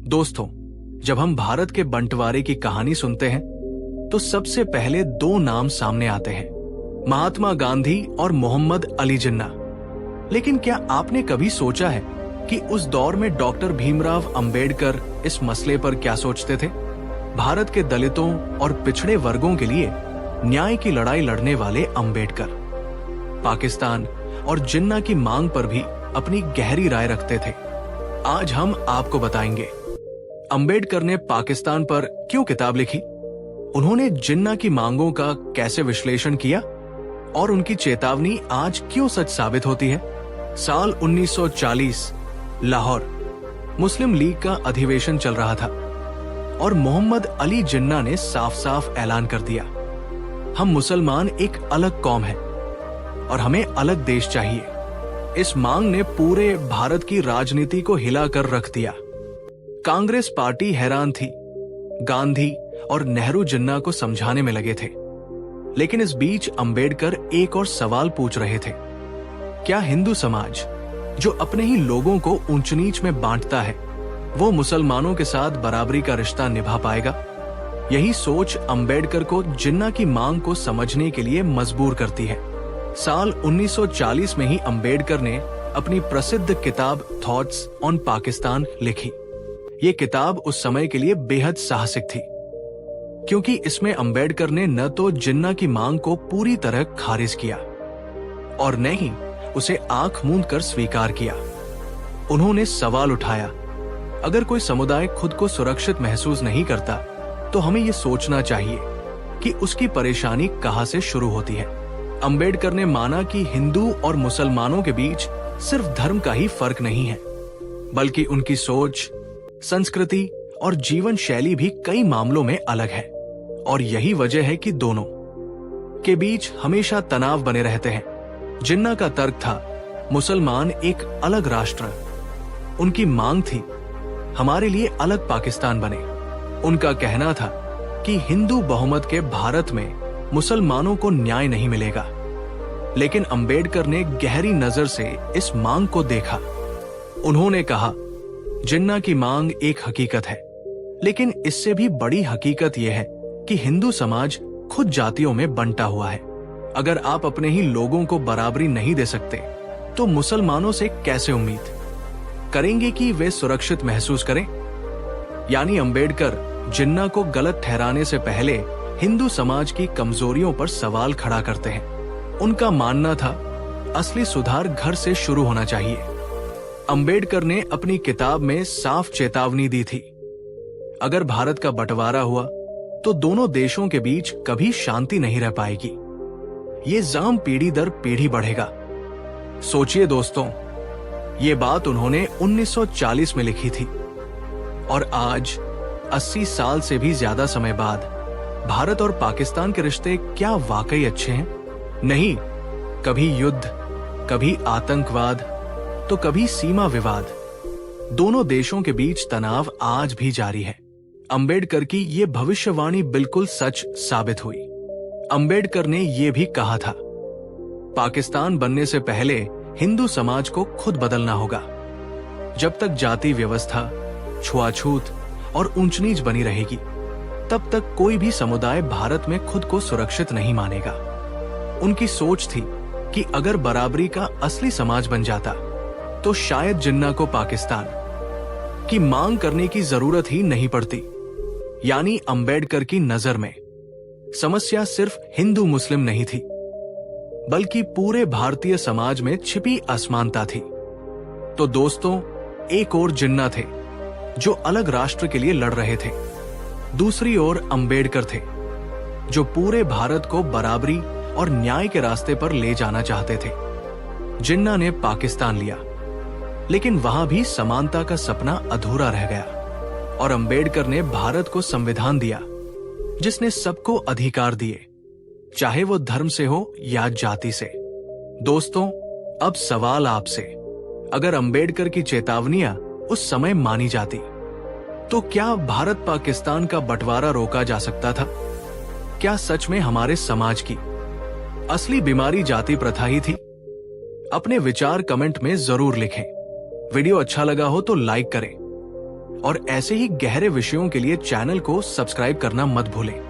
दोस्तों, जब हम भारत के बंटवारे की कहानी सुनते हैं तो सबसे पहले दो नाम सामने आते हैं, महात्मा गांधी और मोहम्मद अली जिन्ना। लेकिन क्या आपने कभी सोचा है कि उस दौर में डॉक्टर भीमराव अंबेडकर इस मसले पर क्या सोचते थे? भारत के दलितों और पिछड़े वर्गों के लिए न्याय की लड़ाई लड़ने वाले अंबेडकर पाकिस्तान और जिन्ना की मांग पर भी अपनी गहरी राय रखते थे। आज हम आपको बताएंगे अंबेडकर ने पाकिस्तान पर क्यों किताब लिखी, उन्होंने जिन्ना की मांगों का कैसे विश्लेषण किया और उनकी चेतावनी आज क्यों सच साबित होती है। साल 1940 लाहौर मुस्लिम लीग का अधिवेशन चल रहा था और मोहम्मद अली जिन्ना ने साफ साफ ऐलान कर दिया, हम मुसलमान एक अलग कौम हैं और हमें अलग देश चाहिए। इस मांग ने पूरे भारत की राजनीति को हिलाकर रख दिया। कांग्रेस पार्टी हैरान थी, गांधी और नेहरू जिन्ना को समझाने में लगे थे, लेकिन इस बीच अंबेडकर एक और सवाल पूछ रहे थे, क्या हिंदू समाज जो अपने ही लोगों को ऊंच नीच में बांटता है, वो मुसलमानों के साथ बराबरी का रिश्ता निभा पाएगा? यही सोच अंबेडकर को जिन्ना की मांग को समझने के लिए मजबूर करती है। साल 1940 में ही अंबेडकर ने अपनी प्रसिद्ध किताब थॉट्स ऑन पाकिस्तान लिखी। ये किताब उस समय के लिए बेहद साहसिक थी, क्योंकि इसमें अंबेडकर ने न तो जिन्ना की मांग को पूरी तरह खारिज किया और न ही उसे आंख मूंद कर स्वीकार किया। उन्होंने सवाल उठाया, अगर कोई समुदाय खुद को सुरक्षित महसूस नहीं करता तो हमें ये सोचना चाहिए कि उसकी परेशानी कहां से शुरू होती है। अंबेडकर ने माना कि हिंदू और मुसलमानों के बीच सिर्फ धर्म का ही फर्क नहीं है, बल्कि उनकी सोच, संस्कृति और जीवन शैली भी कई मामलों में अलग है। और यही वजह है कि दोनों के बीच हमेशा तनाव बने रहते हैं। जिन्ना का तर्क था, मुसलमान एक अलग राष्ट्र। उनकी मांग थी, हमारे लिए अलग पाकिस्तान बने। उनका कहना था कि हिंदू बहुमत के भारत में मुसलमानों को न्याय नहीं मिलेगा। लेकिन अंबेडकर ने गहरी नजर से इस मांग को देखा। उन्होंने कहा, जिन्ना की मांग एक हकीकत है, लेकिन इससे भी बड़ी हकीकत यह है कि हिंदू समाज खुद जातियों में बंटा हुआ है। अगर आप अपने ही लोगों को बराबरी नहीं दे सकते तो मुसलमानों से कैसे उम्मीद करेंगे कि वे सुरक्षित महसूस करें? यानी अंबेडकर जिन्ना को गलत ठहराने से पहले हिंदू समाज की कमजोरियों पर सवाल खड़ा करते हैं। उनका मानना था, असली सुधार घर से शुरू होना चाहिए। अंबेडकर ने अपनी किताब में साफ चेतावनी दी थी, अगर भारत का बंटवारा हुआ तो दोनों देशों के बीच कभी शांति नहीं रह पाएगी। ये जाम पीढ़ी दर पीढ़ी बढ़ेगा। सोचिए दोस्तों, ये बात उन्होंने 1940 में लिखी थी और आज 80 साल से भी ज्यादा समय बाद भारत और पाकिस्तान के रिश्ते क्या वाकई अच्छे हैं? नहीं, कभी युद्ध, कभी आतंकवाद, तो कभी सीमा विवाद। दोनों देशों के बीच तनाव आज भी जारी है। अंबेडकर की ये भविष्यवाणी बिल्कुल सच साबित हुई। अंबेडकर ने यह भी कहा था, पाकिस्तान बनने से पहले हिंदू समाज को खुद बदलना होगा। जब तक जाति व्यवस्था, छुआछूत और ऊंच नीच बनी रहेगी, तब तक कोई भी समुदाय भारत में खुद को सुरक्षित नहीं मानेगा। उनकी सोच थी कि अगर बराबरी का असली समाज बन जाता तो शायद जिन्ना को पाकिस्तान की मांग करने की जरूरत ही नहीं पड़ती। यानी अंबेडकर की नजर में समस्या सिर्फ हिंदू मुस्लिम नहीं थी, बल्कि पूरे भारतीय समाज में छिपी असमानता थी। तो दोस्तों, एक और जिन्ना थे जो अलग राष्ट्र के लिए लड़ रहे थे, दूसरी ओर अंबेडकर थे जो पूरे भारत को बराबरी और न्याय के रास्ते पर ले जाना चाहते थे। जिन्ना ने पाकिस्तान लिया, लेकिन वहां भी समानता का सपना अधूरा रह गया और अंबेडकर ने भारत को संविधान दिया जिसने सबको अधिकार दिए, चाहे वो धर्म से हो या जाति से। दोस्तों, अब सवाल आपसे, अगर अंबेडकर की चेतावनियां उस समय मानी जाती तो क्या भारत पाकिस्तान का बंटवारा रोका जा सकता था? क्या सच में हमारे समाज की असली बीमारी जाति प्रथा ही थी? अपने विचार कमेंट में जरूर लिखें। वीडियो अच्छा लगा हो तो लाइक करें। और ऐसे ही गहरे विषयों के लिए चैनल को सब्सक्राइब करना मत भूलें।